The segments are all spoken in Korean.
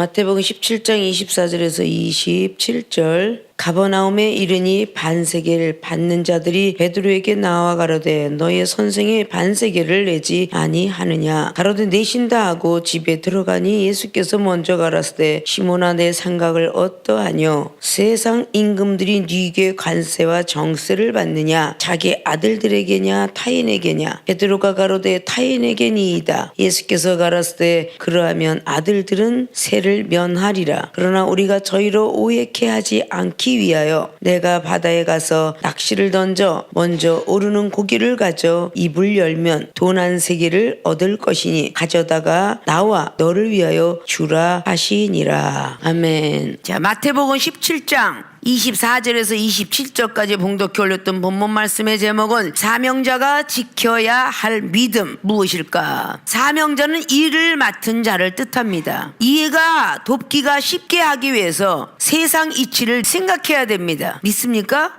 마태복음 17장 24절에서 27절. 가버나움에 이르니 반세계를 받는 자들이 베드로에게 나와 가로되 너의 선생이 반세계를 내지 아니하느냐. 가로되 내신다 하고 집에 들어가니 예수께서 먼저 가라사대 시몬아 내 생각을 어떠하뇨. 세상 임금들이 네게 관세와 정세를 받느냐. 자기 아들들에게냐 타인에게냐. 베드로가 가로되 타인에게니이다. 예수께서 가라사대 그러하면 아들들은 세를 면하리라. 그러나 우리가 저희로 오해케 하지 않기 위하여 내가 바다에 가서 낚시를 던져 먼저 오르는 고기를 가져 입을 열면 돈 한 세개를 얻을 것이니 가져다가 나와 너를 위하여 주라 하시니라. 아멘. 자, 마태복음 17장 24절에서 27절까지 봉독해 올렸던 본문 말씀의 제목은 사명자가 지켜야 할 믿음 무엇일까? 사명자는 일을 맡은 자를 뜻합니다. 이해가 돕기가 쉽게 하기 위해서 세상 이치를 생각해야 됩니다. 믿습니까?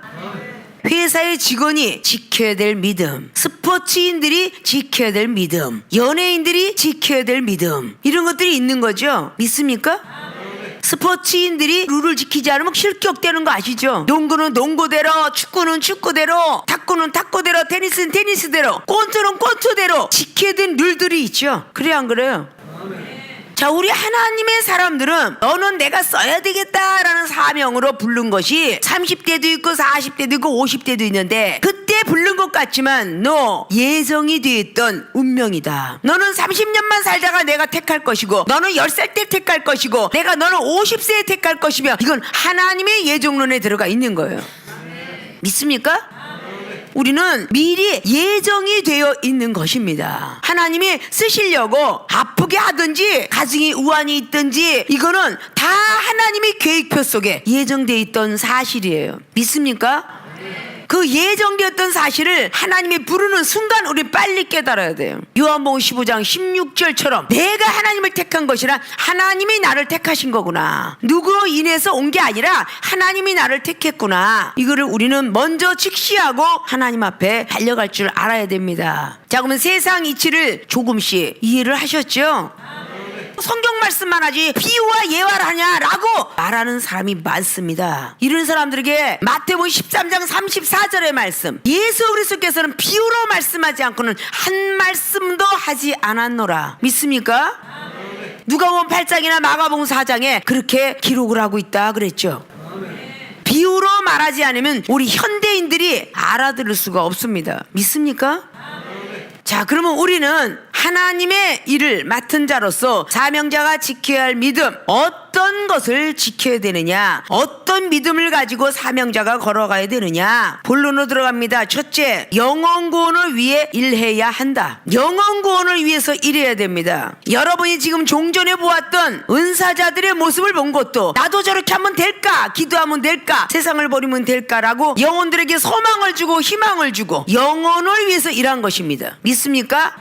회사의 직원이 지켜야 될 믿음, 스포츠인들이 지켜야 될 믿음, 연예인들이 지켜야 될 믿음, 이런 것들이 있는 거죠. 믿습니까? 스포츠인들이 룰을 지키지 않으면 실격되는 거 아시죠? 농구는 농구대로, 축구는 축구대로, 탁구는 탁구대로, 테니스는 테니스대로, 권투는 권투대로 지켜야 되는 룰들이 있죠. 그래요, 안 그래요? 자, 우리 하나님의 사람들은 너는 내가 써야 되겠다라는 사명으로 부른 것이 30대도 있고 40대도 있고 50대도 있는데 그때 부른 것 같지만 너 예정이 되어 있던 운명이다. 너는 30년만 살다가 내가 택할 것이고 너는 10살 때 택할 것이고 내가 너는 50세에 택할 것이며 이건 하나님의 예정론에 들어가 있는 거예요. 믿습니까? 우리는 미리 예정이 되어 있는 것입니다. 하나님이 쓰시려고 아프게 하든지 가정에 우환이 있든지 이거는 다 하나님의 계획표 속에 예정되어 있던 사실이에요. 믿습니까? 그 예정되었던 사실을 하나님이 부르는 순간 우리 빨리 깨달아야 돼요. 요한복음 15장 16절처럼 내가 하나님을 택한 것이라 하나님이 나를 택하신 거구나. 누구로 인해서 온 게 아니라 하나님이 나를 택했구나. 이거를 우리는 먼저 직시하고 하나님 앞에 달려갈 줄 알아야 됩니다. 자, 그러면 세상 이치를 조금씩 이해를 하셨죠? 성경 말씀만 하지 비유와 예화를 하냐라고 말하는 사람이 많습니다. 이런 사람들에게 마태복음 13장 34절의 말씀, 예수 그리스도께서는 비유로 말씀하지 않고는 한 말씀도 하지 않았노라. 믿습니까? 누가복음 8장이나 마가복음 4장에 그렇게 기록을 하고 있다 그랬죠. 비유로 말하지 않으면 우리 현대인들이 알아들을 수가 없습니다. 믿습니까? 자, 그러면 우리는 하나님의 일을 맡은 자로서 사명자가 지켜야 할 믿음, 어떤 것을 지켜야 되느냐, 어떤 믿음을 가지고 사명자가 걸어가야 되느냐. 본론으로 들어갑니다. 첫째, 영혼 구원을 위해 일해야 한다. 영혼 구원을 위해서 일해야 됩니다. 여러분이 지금 종전에 보았던 은사자들의 모습을 본 것도 나도 저렇게 하면 될까, 기도하면 될까, 세상을 버리면 될까라고 영혼들에게 소망을 주고 희망을 주고 영혼을 위해서 일한 것입니다. 믿습니까?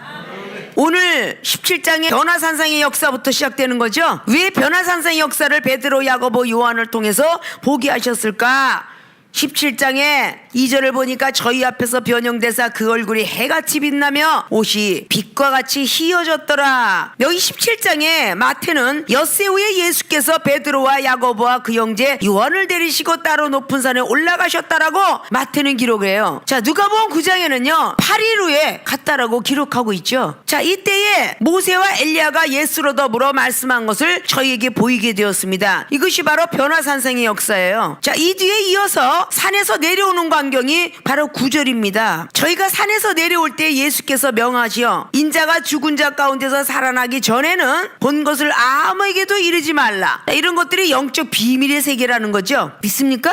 오늘 17장의 변화산상의 역사부터 시작되는 거죠. 왜 변화산상의 역사를 베드로, 야고보, 요한을 통해서 보게 하셨을까? 17장에 2절을 보니까 저희 앞에서 변형되사 그 얼굴이 해같이 빛나며 옷이 빛과 같이 희어졌더라. 여기 17장에 마태는 엿새 후에 예수께서 베드로와 야고보와 그 형제 요한을 데리시고 따로 높은 산에 올라가셨다라고 마태는 기록을 해요. 자, 누가복음 9장에는요 8일 후에 갔다라고 기록하고 있죠. 자, 이때에 모세와 엘리야가 예수로 더불어 말씀한 것을 저희에게 보이게 되었습니다. 이것이 바로 변화산상의 역사예요. 자, 이 뒤에 이어서 산에서 내려오는 광경이 바로 9절입니다. 저희가 산에서 내려올 때 예수께서 명하시어 인자가 죽은 자 가운데서 살아나기 전에는 본 것을 아무에게도 이르지 말라. 이런 것들이 영적 비밀의 세계라는 거죠. 믿습니까?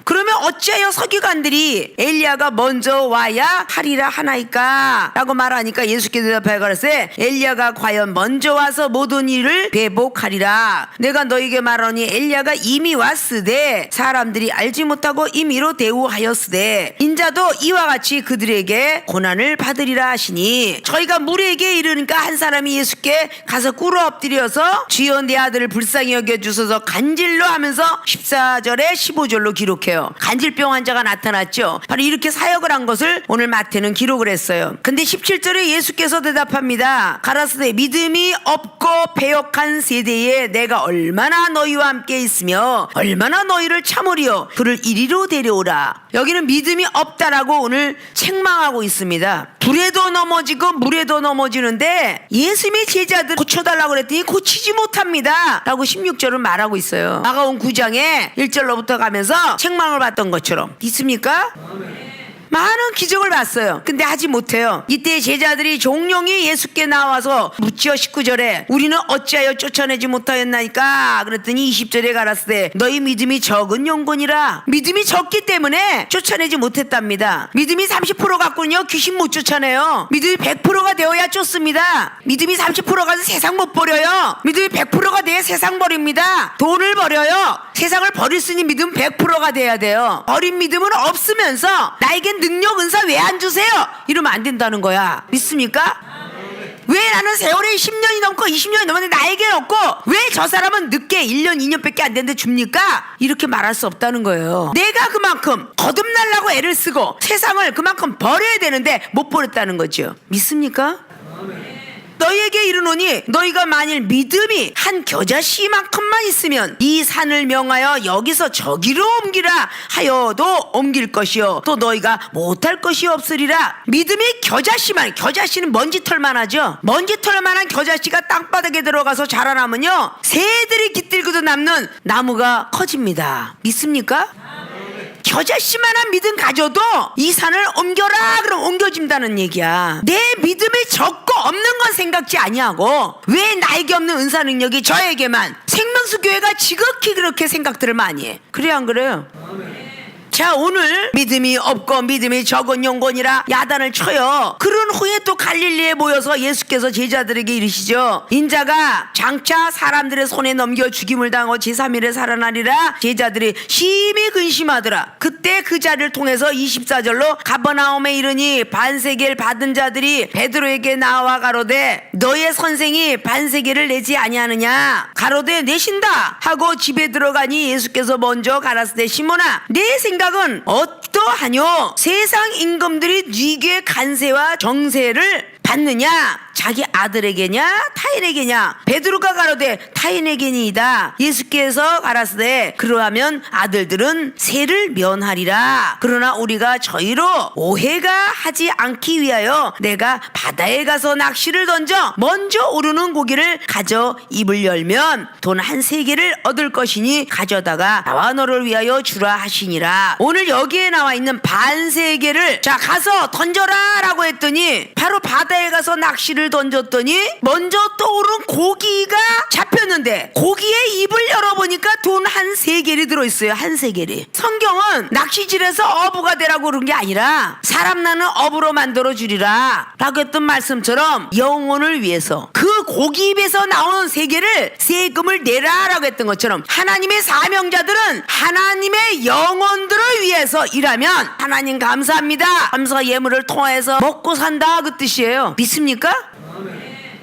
그러면 어찌하여 서기관들이 엘리야가 먼저 와야 하리라 하나이까 라고 말하니까 예수께서 대답하여 가라사대 엘리야가 과연 먼저 와서 모든 일을 회복하리라. 내가 너에게 말하니 엘리야가 이미 왔으되 사람들이 알지 못하고 임의로 대우하였으되 인자도 이와 같이 그들에게 고난을 받으리라 하시니 저희가 무리에게 이르니까 한 사람이 예수께 가서 꿇어 엎드려서 주여 내 아들을 불쌍히 여겨주소서 간질로 하면서 14절에 15절로 기록해요. 보세요. 간질병 환자가 나타났죠. 바로 이렇게 사역을 한 것을 오늘 마태는 기록을 했어요. 근데 17절에 예수께서 대답합니다. 가라사대 믿음이 없고 배역한 세대에 내가 얼마나 너희와 함께 있으며 얼마나 너희를 참으리요. 그를 이리로 데려오라. 여기는 믿음이 없다라고 오늘 책망하고 있습니다. 불에도 넘어지고 물에도 넘어지는데 예수님의 제자들 고쳐달라고 그랬더니 고치지 못합니다 라고 16절은 말하고 있어요. 마가복음 9장에 1절로부터 가면서 책망을 받던 것처럼. 있습니까? 많은 기적을 봤어요. 근데 하지 못해요. 이때 제자들이 종용이 예수께 나와서 묻지어 19절에 우리는 어찌하여 쫓아내지 못하였나이까 그랬더니 20절에 가라사대 너희 믿음이 적은 영혼이라. 믿음이 적기 때문에 쫓아내지 못했답니다. 믿음이 30% 갖고는요 귀신 못 쫓아내요. 믿음이 100%가 되어야 쫓습니다. 믿음이 30%가 세상 못 버려요. 믿음이 100%가 돼야 세상 버립니다. 돈을 버려요. 세상을 버릴 수 있는 믿음 100%가 돼야 돼요. 버린 믿음은 없으면서 나에겐 능력 은사 왜 안 주세요? 이러면 안 된다는 거야. 믿습니까? 왜 나는 세월이 10년이 넘고 20년이 넘었는데 나에겐 없고 왜 저 사람은 늦게 1년 2년밖에 안 됐는데 줍니까? 이렇게 말할 수 없다는 거예요. 내가 그만큼 거듭나려고 애를 쓰고 세상을 그만큼 버려야 되는데 못 버렸다는 거죠. 믿습니까? 너희에게 이르노니 너희가 만일 믿음이 한 겨자씨만큼만 있으면 이 산을 명하여 여기서 저기로 옮기라 하여도 옮길 것이요 또 너희가 못할 것이 없으리라. 믿음이 겨자씨는 먼지털만 하죠. 먼지털만한 겨자씨가 땅바닥에 들어가서 자라나면요 새들이 깃들고도 남는 나무가 커집니다. 믿습니까? 겨자씨만한 믿음 가져도 이 산을 옮겨라 그럼 옮겨진다는 얘기야. 내 믿음이 적고 없는 건 생각지 아니하고 왜 나에게 없는 은사 능력이 저에게만. 생명수 교회가 지극히 그렇게 생각들을 많이 해. 그래 안 그래요? 자, 오늘 믿음이 없고 믿음이 적은 영혼이라 야단을 쳐요. 그런 후에 또 갈릴리에 모여서 예수께서 제자들에게 이르시죠. 인자가 장차 사람들의 손에 넘겨 죽임을 당하고 제3일에 살아나리라. 제자들이 심히 근심하더라. 그때 그 자리를 통해서 24절로 가버나움에 이르니 반세계를 받은 자들이 베드로에게 나와 가로되 너의 선생이 반세계를 내지 아니하느냐. 가로되 내신다 하고 집에 들어가니 예수께서 먼저 가라사대 시몬아 내 생각은 어떠하뇨? 세상 임금들이 네게 간세와 정세를 받느냐? 자기 아들에게냐 타인에게냐? 베드로가 가로되 타인에게니이다. 예수께서 가라사대 그러하면 아들들은 세를 면하리라. 그러나 우리가 저희로 오해가 하지 않기 위하여 내가 바다에 가서 낚시를 던져 먼저 오르는 고기를 가져 입을 열면 돈 한 3개를 얻을 것이니 가져다가 나와 너를 위하여 주라 하시니라. 오늘 여기에 나와 있는 반세계를 자 가서 던져라 라고 했더니 바로 바다에 가서 낚시를 던졌더니 먼저 떠오른 고기가 잡혔는데 고기의 입을 열어보니까 돈 한 3개리 들어있어요. 한 3개리. 성경은 낚시질에서 어부가 되라고 그런 게 아니라 사람 나는 어부로 만들어주리라 라고 했던 말씀처럼 영혼을 위해서 그 고기 입에서 나오는 세계를 세금을 내라 라고 했던 것처럼 하나님의 사명자들은 하나님의 영혼들을 위해서 일하면 하나님 감사합니다 감사 예물을 통하여서 먹고 산다 그 뜻이에요. 믿습니까?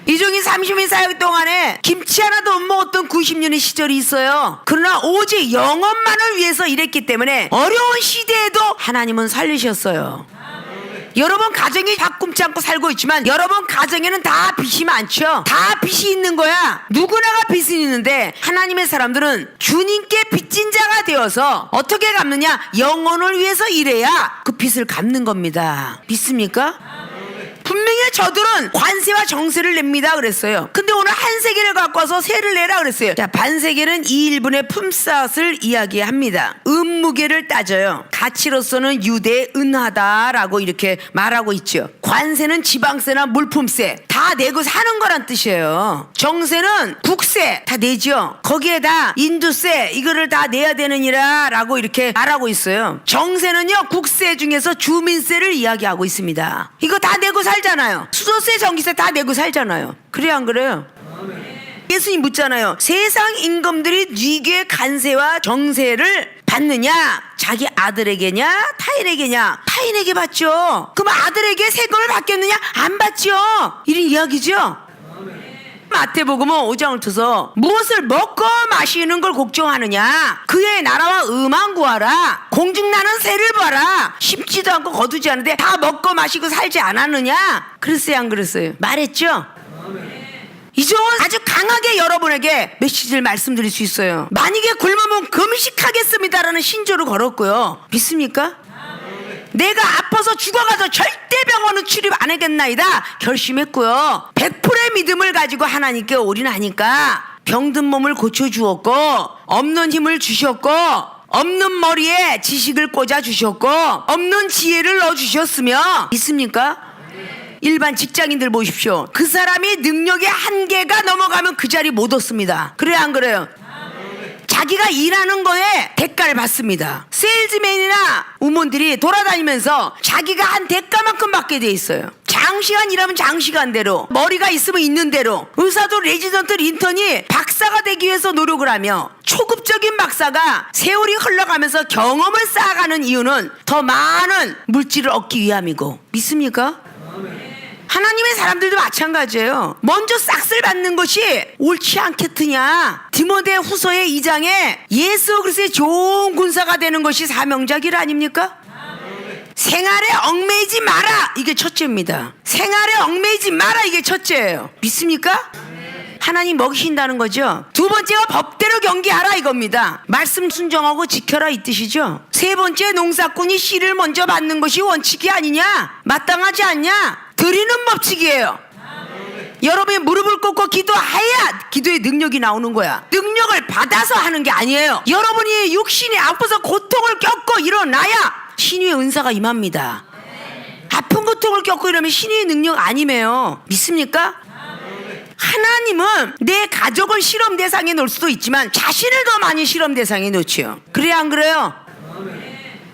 이종이 30년 사역 동안에 김치 하나도 못 먹었던 90년의 시절이 있어요. 그러나 오직 영혼만을 위해서 일했기 때문에 어려운 시대에도 하나님은 살리셨어요. 여러분 가정이 다 꿈치 않고 살고 있지만 여러분 가정에는 다 빚이 많죠. 다 빚이 있는 거야. 누구나가 빚이 있는데 하나님의 사람들은 주님께 빚진 자가 되어서 어떻게 갚느냐? 영혼을 위해서 일해야 그 빚을 갚는 겁니다. 믿습니까? 분명히 저들은 관세와 정세를 냅니다 그랬어요. 근데 오늘 한 세계를 갖고 와서 세를 내라 그랬어요. 자, 반세계는 2인분의 품삯을 이야기합니다. 음무게를 따져요. 가치로서는 유대의 은하다라고 이렇게 말하고 있죠. 관세는 지방세나 물품세 다 내고 사는 거란 뜻이에요. 정세는 국세 다 내죠. 거기에다 인두세 이거를 다 내야 되느니라 라고 이렇게 말하고 있어요. 정세는요 국세 중에서 주민세를 이야기하고 있습니다. 이거 다 내고 살잖아요. 수도세 전기세 다 내고 살잖아요. 그래요 안 그래요? 예수님 묻잖아요. 세상 임금들이 네게 간세와 정세를 받느냐? 자기 아들에게냐 타인에게냐? 타인에게 받죠. 그럼 아들에게 세금을 받겠느냐? 안 받죠. 이런 이야기죠. 마태복음은 5장을 터서 무엇을 먹고 마시는 걸 걱정하느냐, 그의 나라와 의만 구하라. 공중나는 새를 봐라. 심지도 않고 거두지 않은데 다 먹고 마시고 살지 않았느냐. 그랬어요 안 그랬어요? 말했죠. 이종은 아주 강하게 여러분에게 메시지를 말씀드릴 수 있어요. 만약에 굶으면 금식하겠습니다라는 신조를 걸었고요. 믿습니까? 내가 아파서 죽어가서 절대 병원은 출입 안 하겠나이다 결심했고요. 100%의 믿음을 가지고 하나님께 올인하니까 병든 몸을 고쳐주었고, 없는 힘을 주셨고, 없는 머리에 지식을 꽂아주셨고, 없는 지혜를 넣어주셨으며, 믿습니까? 일반 직장인들 보십시오. 그 사람이 능력의 한계가 넘어가면 그 자리 못 얻습니다. 그래요 안 그래요? 자기가 일하는 거에 대가를 받습니다. 세일즈맨이나 우먼들이 돌아다니면서 자기가 한 대가만큼 받게 돼 있어요. 장시간 일하면 장시간대로, 머리가 있으면 있는 대로. 의사도 레지던트 인턴이 박사가 되기 위해서 노력을 하며, 초급적인 박사가 세월이 흘러가면서 경험을 쌓아가는 이유는 더 많은 물질을 얻기 위함이고, 믿습니까? 하나님의 사람들도 마찬가지예요. 먼저 싹쓸 받는 것이 옳지 않겠느냐. 디모데 후서의 2장에 예수 그리스도의 좋은 군사가 되는 것이 사명자길 아닙니까? 생활에 얽매이지 마라, 이게 첫째입니다. 생활에 얽매이지 마라, 이게 첫째예요. 믿습니까? 하나님 먹이신다는 거죠. 두 번째가 법대로 경계하라, 이겁니다. 말씀 순종하고 지켜라, 이 뜻이죠. 세 번째, 농사꾼이 씨를 먼저 받는 것이 원칙이 아니냐, 마땅하지 않냐, 드리는 법칙이에요. 여러분이 무릎을 꿇고 기도해야 기도의 능력이 나오는 거야. 능력을 받아서 하는 게 아니에요. 여러분이 육신이 아파서 고통을 겪고 일어나야 신유의 은사가 임합니다. 아픈 고통을 겪고 이러면 신유의 능력 아니에요. 믿습니까? 하나님은 내 가족을 실험 대상에 놓을 수도 있지만 자신을 더 많이 실험 대상에 놓지요. 그래야 안 그래요?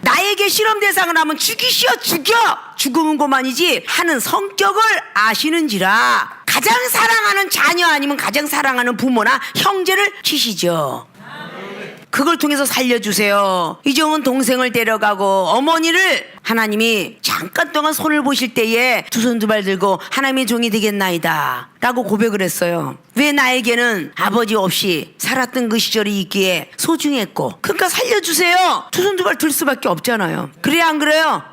나에게 실험 대상을 하면 죽이시오 죽여, 죽으면 그만이지 하는 성격을 아시는지라. 가장 사랑하는 자녀 아니면 가장 사랑하는 부모나 형제를 치시죠. 그걸 통해서 살려주세요. 이종은 동생을 데려가고 어머니를 하나님이 잠깐 동안 손을 보실 때에 두 손 두 발 들고 하나님의 종이 되겠나이다 라고 고백을 했어요. 왜 나에게는 아버지 없이 살았던 그 시절이 있기에 소중했고, 그러니까 살려주세요. 두 손 두 발 들 수밖에 없잖아요. 그래야 안 그래요?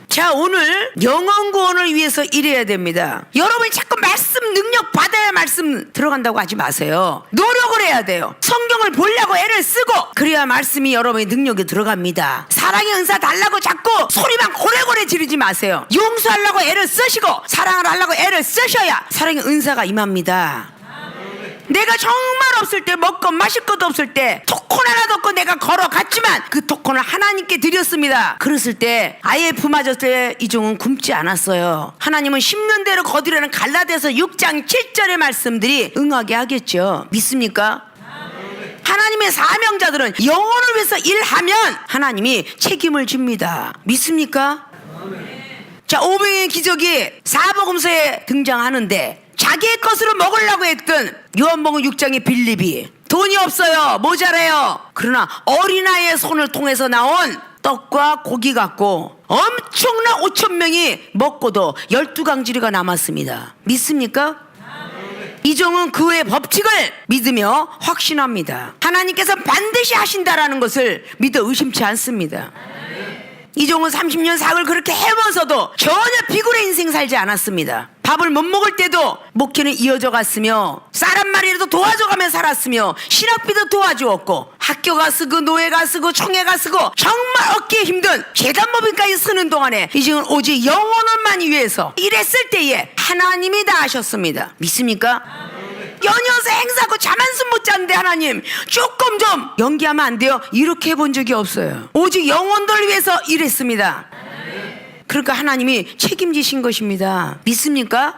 자, 오늘 영혼 구원을 위해서 일해야 됩니다. 여러분이 자꾸 말씀 능력 받아야 말씀 들어간다고 하지 마세요. 노력을 해야 돼요. 성경을 보려고 애를 쓰고, 그래야 말씀이 여러분의 능력에 들어갑니다. 사랑의 은사 달라고 자꾸 소리만 고래고래 지르지 마세요. 용서하려고 애를 쓰시고 사랑을 하려고 애를 쓰셔야 사랑의 은사가 임합니다. 내가 정말 없을 때, 먹고 마실 것도 없을 때 토콘 하나도 없고 내가 걸어갔지만 그 토콘을 하나님께 드렸습니다. 그랬을 때 IF 맞았을 때 이종은 굶지 않았어요. 하나님은 심는 대로 거두려는 갈라디아서 6장 7절의 말씀들이 응하게 하겠죠. 믿습니까? 하나님의 사명자들은 영혼을 위해서 일하면 하나님이 책임을 집니다. 믿습니까? 자, 오병이의 기적이 사복음서에 등장하는데, 자기의 것으로 먹으려고 했던 요한복음 6장의 빌립이 돈이 없어요, 모자라요. 그러나 어린아이의 손을 통해서 나온 떡과 고기 갖고 엄청난 5,000명이 먹고도 12강지리가 남았습니다. 믿습니까? 이종은 그의 법칙을 믿으며 확신합니다. 하나님께서 반드시 하신다라는 것을 믿어 의심치 않습니다. 이종은 30년 사역을 그렇게 해면서도 전혀 비굴의 인생 살지 않았습니다. 밥을 못 먹을 때도 목회는 이어져 갔으며, 쌀 한 마리라도 도와줘가며 살았으며, 신학비도 도와주었고, 학교가 쓰고 노예가 쓰고 총회가 쓰고 정말 얻기 힘든 재단법인까지 쓰는 동안에 이종은 오직 영혼을만 위해서 일했을 때에 하나님이 다 하셨습니다. 믿습니까? 연이어서 행사하고 잠 한숨 못 잤는데 하나님 조금 좀 연기하면 안 돼요? 이렇게 해본 적이 없어요. 오직 영혼들 위해서 일했습니다. 그러니까 하나님이 책임지신 것입니다. 믿습니까?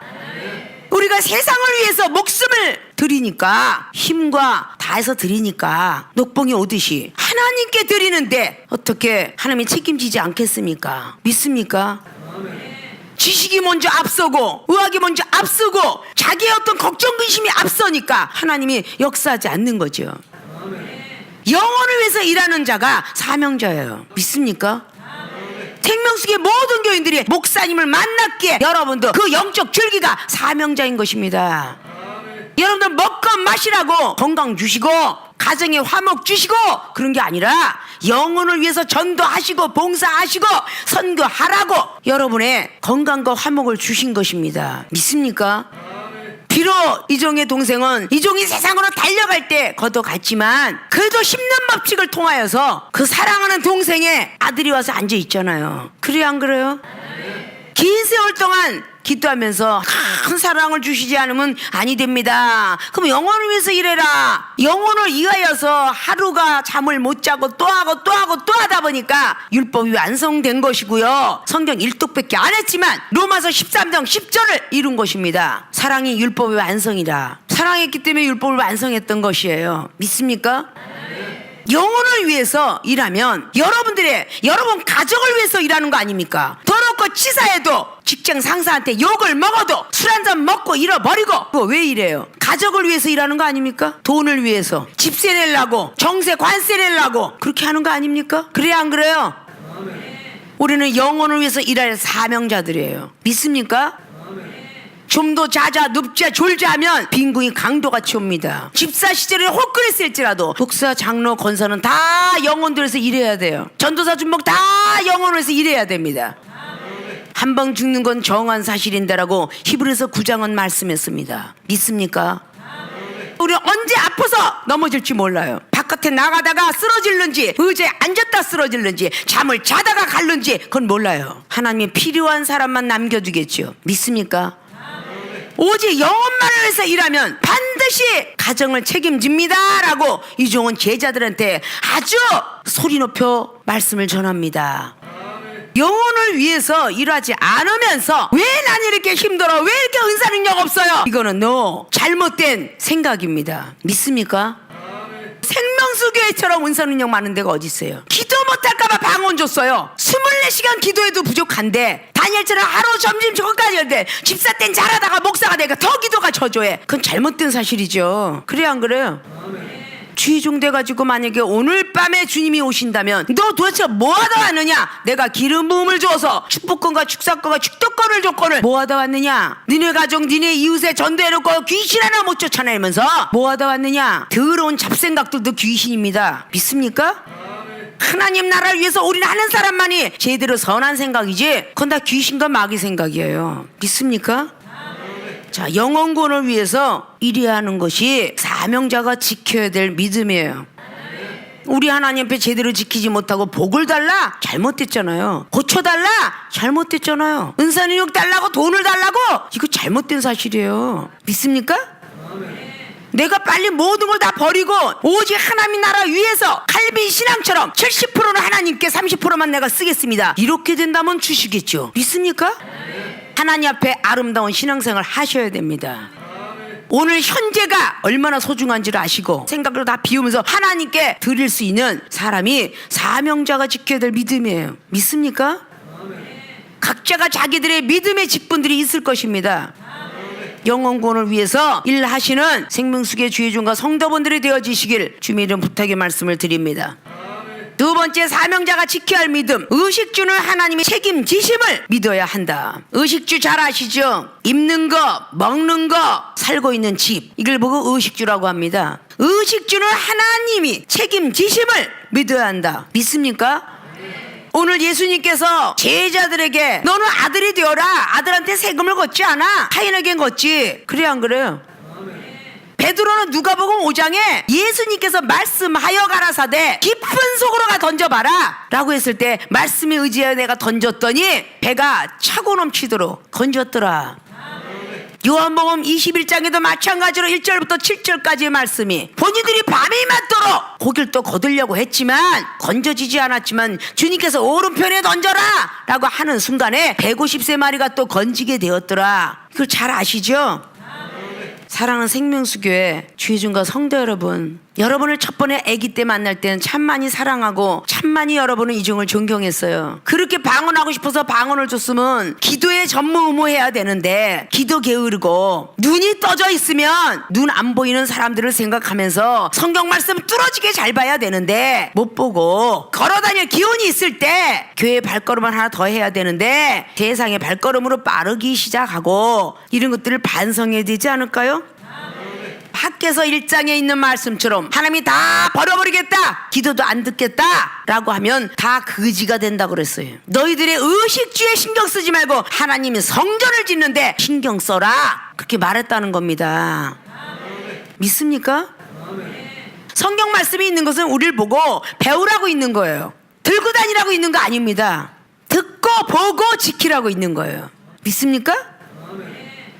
우리가 세상을 위해서 목숨을 드리니까, 힘과 다해서 드리니까 녹봉이 오듯이 하나님께 드리는데 어떻게 하나님이 책임지지 않겠습니까? 믿습니까? 지식이 먼저 앞서고 의학이 먼저 앞서고 자기의 어떤 걱정 근심이 앞서니까 하나님이 역사하지 않는 거죠. 영혼을 위해서 일하는 자가 사명자예요. 믿습니까? 생명수의 모든 교인들이 목사님을 만났기에 여러분도 그 영적 줄기가 사명자인 것입니다. 여러분들 먹고 마시라고 건강 주시고 가정에 화목 주시고 그런 게 아니라 영혼을 위해서 전도하시고 봉사하시고 선교하라고 여러분의 건강과 화목을 주신 것입니다. 믿습니까? 비록 이종의 동생은 이종이 세상으로 달려갈 때 걷어갔지만 그래도 심는 법칙을 통하여서 그 사랑하는 동생의 아들이 와서 앉아 있잖아요. 그래요, 안 그래요? 긴 세월 동안 기도하면서 큰 사랑을 주시지 않으면 아니 됩니다. 그럼 영혼을 위해서 일해라. 영혼을 위하여서 하루가 잠을 못 자고 또 하고 또 하고 또 하다 보니까 율법이 완성된 것이고요. 성경 1독밖에 안 했지만 로마서 13장 10절을 이룬 것입니다. 사랑이 율법의 완성이다. 사랑했기 때문에 율법을 완성했던 것이에요. 믿습니까? 영혼을 위해서 일하면 여러분 가족을 위해서 일하는 거 아닙니까? 더럽고 치사해도 직장 상사한테 욕을 먹어도 술 한잔 먹고 잃어버리고 그거 왜 이래요? 가족을 위해서 일하는 거 아닙니까? 돈을 위해서 집세 내려고 정세 관세 내려고 그렇게 하는 거 아닙니까? 그래야 안 그래요? 우리는 영혼을 위해서 일할 사명자들이에요. 믿습니까? 좀 더 자자 눕자 졸자 하면 빈궁이 강도같이 옵니다. 집사 시절에 홀그랬을지라도 목사 장로 권사는 다 영혼들에서 일해야 돼요. 전도사 준목 다 영혼에서 일해야 됩니다. 한 번 죽는 건 정한 사실인데라고 히브리서 9장은 말씀했습니다. 믿습니까? 우리 언제 아파서 넘어질지 몰라요. 바깥에 나가다가 쓰러질는지 의자에 앉았다 쓰러질는지 잠을 자다가 갈는지 그건 몰라요. 하나님이 필요한 사람만 남겨두겠죠. 믿습니까? 오직 영혼만을 위해서 일하면 반드시 가정을 책임집니다 라고 이종은 제자들한테 아주 소리 높여 말씀을 전합니다. 영혼을 위해서 일하지 않으면서 왜 난 이렇게 힘들어? 왜 이렇게 은사 능력 없어요? 이거는 잘못된 생각입니다. 믿습니까? 생명수교회처럼 은사 능력 많은 데가 어디 있어요? 기도 못할까봐 방언 줬어요. 24시간 기도해도 부족한데 다니엘처럼 하루 점심 저까지 할때 집사 땐 잘하다가 목사가 되니까 더 기도가 저조해. 그건 잘못된 사실이죠. 그래요, 안 그래요? 주의종 돼가지고 만약에 오늘 밤에 주님이 오신다면 너 도대체 뭐하다 왔느냐? 내가 기름 부음을 줘서 축복권과 축사권과 축도권을 줬건을 뭐하다 왔느냐? 니네 가족 니네 이웃에 전도해놓고 귀신 하나 못 쫓아내면서 뭐하다 왔느냐? 더러운 잡생각들도 귀신입니다. 믿습니까? 하나님 나라를 위해서 우리는 하는 사람만이 제대로 선한 생각이지 그건 다 귀신과 마귀 생각이에요. 믿습니까? 자, 영혼권을 위해서 일해야 하는 것이 사명자가 지켜야 될 믿음이에요. 우리 하나님 앞에 제대로 지키지 못하고 복을 달라? 잘못됐잖아요. 고쳐달라? 잘못됐잖아요. 은사능력 달라고 돈을 달라고? 이거 잘못된 사실이에요. 믿습니까? 내가 빨리 모든 걸 다 버리고 오직 하나님 나라 위해서 칼빈 신앙처럼 70%는 하나님께 30%만 내가 쓰겠습니다. 이렇게 된다면 주시겠죠. 믿습니까? 하나님 앞에 아름다운 신앙생활 하셔야 됩니다. 오늘 현재가 얼마나 소중한지를 아시고 생각을 다 비우면서 하나님께 드릴 수 있는 사람이 사명자가 지켜야 될 믿음이에요. 믿습니까? 각자가 자기들의 믿음의 직분들이 있을 것입니다. 영혼권을 위해서 일하시는 생명수계 주의종과 성도분들이 되어지시길 주님의 이름 부탁의 말씀을 드립니다. 두 번째, 사명자가 지켜야 할 믿음. 의식주는 하나님의 책임지심을 믿어야 한다. 의식주 잘 아시죠? 입는 거, 먹는 거, 살고 있는 집, 이걸 보고 의식주라고 합니다. 의식주는 하나님이 책임지심을 믿어야 한다. 믿습니까? 오늘 예수님께서 제자들에게 너는 아들이 되어라. 아들한테 세금을 걷지 않아. 카인에겐 걷지. 그래, 안 그래요? 베드로는 누가복음 5장에 예수님께서 말씀하여 가라사대 깊은 속으로가 던져봐라 라고 했을 때 말씀에 의지하여 내가 던졌더니 배가 차고 넘치도록 건졌더라. 요한복음 21장에도 마찬가지로 1절부터 7절까지의 말씀이 본인들이 밤이 맞도록 고기를 또 거두려고 했지만 건져지지 않았지만 주님께서 오른편에 던져라 라고 하는 순간에 150세 또 건지게 되었더라. 이걸 잘 아시죠? 사랑하는 생명수교회 주의종과 성도 여러분, 여러분을 첫 번에 아기 때 만날 때는 참 많이 사랑하고 참 많이 여러분은 이종을 존경했어요. 그렇게 방언하고 싶어서 방언을 줬으면 기도에 전무후무해야 되는데 기도 게으르고 눈이 떠져 있으면 눈 안 보이는 사람들을 생각하면서 성경 말씀 뚫어지게 잘 봐야 되는데 못 보고 걸어다닐 기운이 있을 때 교회 발걸음을 하나 더 해야 되는데 세상의 발걸음으로 빠르기 시작하고 이런 것들을 반성해야 되지 않을까요? 밖에서 1장에 있는 말씀처럼 하나님이 다 버려버리겠다, 기도도 안 듣겠다 라고 하면 다 거지가 된다고 그랬어요. 너희들의 의식주에 신경 쓰지 말고 하나님이 성전을 짓는데 신경 써라, 그렇게 말했다는 겁니다. 믿습니까? 성경 말씀이 있는 것은 우리를 보고 배우라고 있는 거예요. 들고 다니라고 있는 거 아닙니다. 듣고 보고 지키라고 있는 거예요. 믿습니까?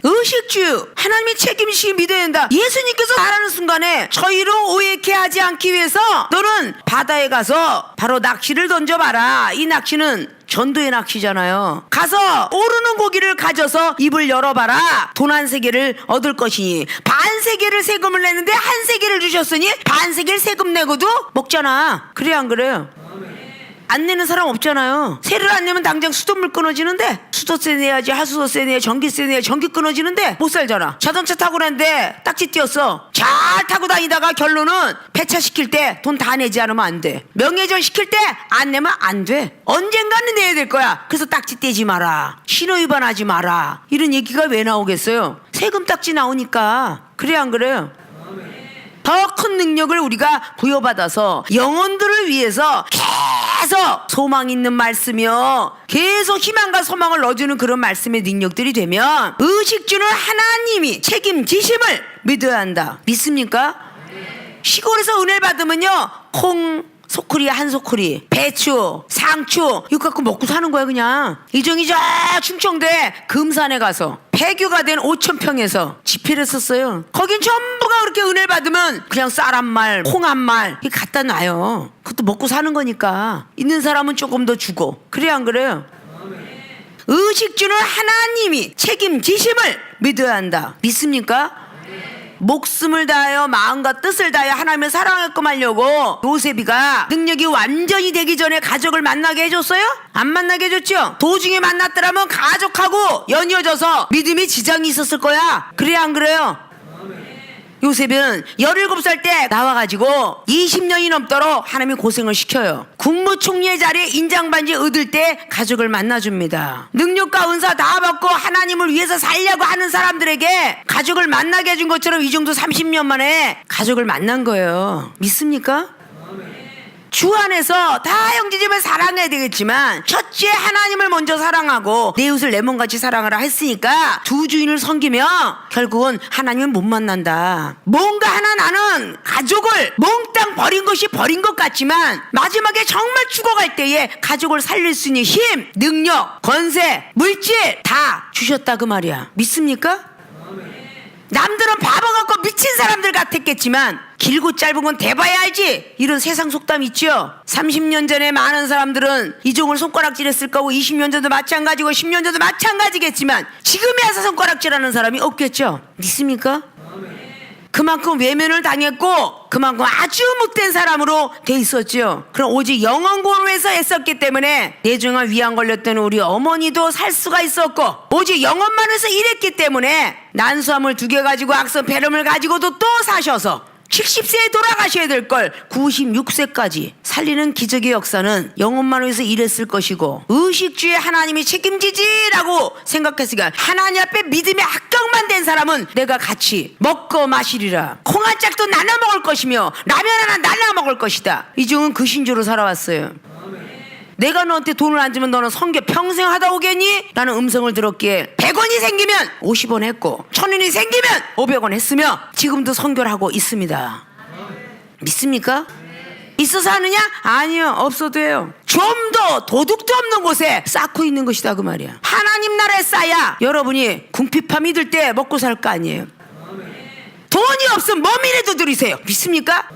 의식주, 하나님이 책임지시 믿어야 된다. 예수님께서 말하는 순간에 저희로 오해케 하지 않기 위해서 너는 바다에 가서 바로 낚시를 던져봐라. 이 낚시는 전도의 낚시잖아요. 가서 오르는 고기를 가져서 입을 열어봐라. 돈 한 세계를 얻을 것이니, 반 세계를 세금을 내는데 한 세계를 주셨으니 반 세계를 세금 내고도 먹잖아. 그래 안 그래요? 안 내는 사람 없잖아요. 세를 안 내면 당장 수돗물 끊어지는데, 수도세 내야지, 하수도세 내야, 전기세 내야, 전기 끊어지는데 못 살잖아. 자동차 타고 그랬는데 딱지 띄었어. 잘 타고 다니다가 결론은 폐차 시킬 때 돈 다 내지 않으면 안 돼. 명예전 시킬 때 안 내면 안 돼. 언젠가는 내야 될 거야. 그래서 딱지 떼지 마라, 신호위반하지 마라, 이런 얘기가 왜 나오겠어요? 세금 딱지 나오니까. 그래 안 그래요? 더 큰 능력을 우리가 부여받아서 영혼들을 위해서 계속 소망 있는 말씀이요, 계속 희망과 소망을 넣어주는 그런 말씀의 능력들이 되면 의식주는 하나님이 책임지심을 믿어야 한다. 믿습니까? 시골에서 은혜를 받으면요, 콩 소쿠리 한 소쿠리, 배추, 상추 이거 갖고 먹고 사는 거야. 그냥 이정이 저 충청도에 금산에 가서 폐교가 된 5,000평에서 집회를 했었어요. 거긴 전부가 그렇게 은혜를 받으면 그냥 쌀 한 말, 콩 한 말 갖다 놔요. 그것도 먹고 사는 거니까. 있는 사람은 조금 더 주고. 그래 안 그래요? 의식주는 하나님이 책임지심을 믿어야 한다. 믿습니까? 목숨을 다하여 마음과 뜻을 다하여 하나님을 사랑하게끔 하려고 요셉이가 능력이 완전히 되기 전에 가족을 만나게 해줬어요? 안 만나게 해줬죠? 도중에 만났더라면 가족하고 연이어져서 믿음이 지장이 있었을 거야. 그래 안 그래요? 요셉은 17살 때 나와가지고 20년이 넘도록 하나님이 고생을 시켜요. 국무총리의 자리에 인장반지 얻을 때 가족을 만나줍니다. 능력과 은사 다 받고 하나님을 위해서 살려고 하는 사람들에게 가족을 만나게 해준 것처럼 이 정도 30년 만에 가족을 만난 거예요. 믿습니까? 주 안에서 다 형제姊妹사랑해야 되겠지만 첫째 하나님을 먼저 사랑하고 내 이웃을 내 몸같이 사랑하라 했으니까 두 주인을 섬기며 결국은 하나님은 못 만난다. 뭔가 하나 나는 가족을 몽땅 버린 것이 버린 것 같지만 마지막에 정말 죽어갈 때에 가족을 살릴 수 있는 힘, 능력, 권세, 물질 다 주셨다 그 말이야. 믿습니까? 남들은 바보 같고 미친 사람들 같았겠지만 길고 짧은 건 대봐야 알지, 이런 세상 속담 있죠. 30년 전에 많은 사람들은 이종을 손가락질했을 거고 20년 전도 마찬가지고 10년 전도 마찬가지겠지만 지금에 와서 손가락질하는 사람이 없겠죠. 믿습니까? 그만큼 외면을 당했고 그만큼 아주 못된 사람으로 돼 있었죠. 그럼 오직 영혼구원을 위해서 애썼기 때문에 뇌종양 위암 걸렸던 우리 어머니도 살 수가 있었고, 오직 영혼만 해서 일했기 때문에 난수암을 2개 가지고 악성 폐렴을 가지고도 또 사셔서 70세에 돌아가셔야 될 걸 96세까지 살리는 기적의 역사는 영혼만 위해서 일했을 것이고, 의식주의 하나님이 책임지지라고 생각했으니까 하나님 앞에 믿음의 합격만 된 사람은 내가 같이 먹고 마시리라, 콩 한 짝도 나눠 먹을 것이며 라면 하나 나눠 먹을 것이다. 이종은 그 신조로 살아왔어요. 내가 너한테 돈을 안 주면 너는 선교 평생 하다 오겠니? 라는 음성을 들었기에 100원이 생기면 50원 했고 1000원이 생기면 500원 했으며 지금도 선교를 하고 있습니다. 믿습니까? 있어서 하느냐? 아니요, 없어도 해요. 좀 더 도둑도 없는 곳에 쌓고 있는 것이다 그 말이야. 하나님 나라에 쌓아야 여러분이 궁핍함 믿을 때 먹고 살 거 아니에요. 돈이 없으면 몸이라도 드리세요. 믿습니까?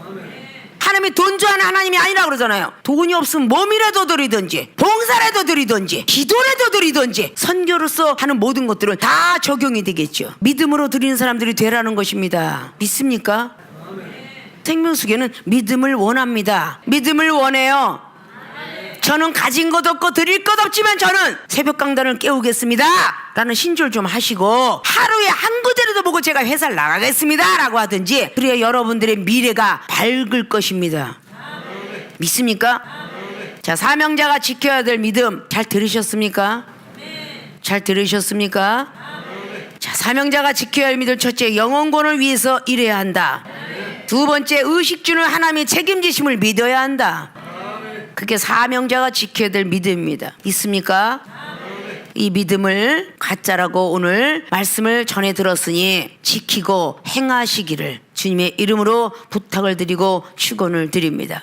하나님이 돈 좋아하는 하나님이 아니라 그러잖아요. 돈이 없으면 몸이라도 드리든지 봉사라도 드리든지 기도라도 드리든지 선교로서 하는 모든 것들은 다 적용이 되겠죠. 믿음으로 드리는 사람들이 되라는 것입니다. 믿습니까? 생명수계는 믿음을 원합니다. 믿음을 원해요. 저는 가진 것 없고 드릴 것 없지만 저는 새벽 강단을 깨우겠습니다 라는 신조를 좀 하시고, 하루에 한 구절이라도 보고 제가 회사를 나가겠습니다 라고 하든지, 그래야 여러분들의 미래가 밝을 것입니다. 믿습니까? 자, 사명자가 지켜야 될 믿음 잘 들으셨습니까? 잘 들으셨습니까? 자, 사명자가 지켜야 할 믿음. 첫째, 영혼권을 위해서 일해야 한다. 두 번째, 의식 주는 하나님의 책임지심을 믿어야 한다. 그게 사명자가 지켜야 될 믿음입니다. 있습니까? 이 믿음을 가짜라고 오늘 말씀을 전해 들었으니 지키고 행하시기를 주님의 이름으로 부탁을 드리고 축원을 드립니다.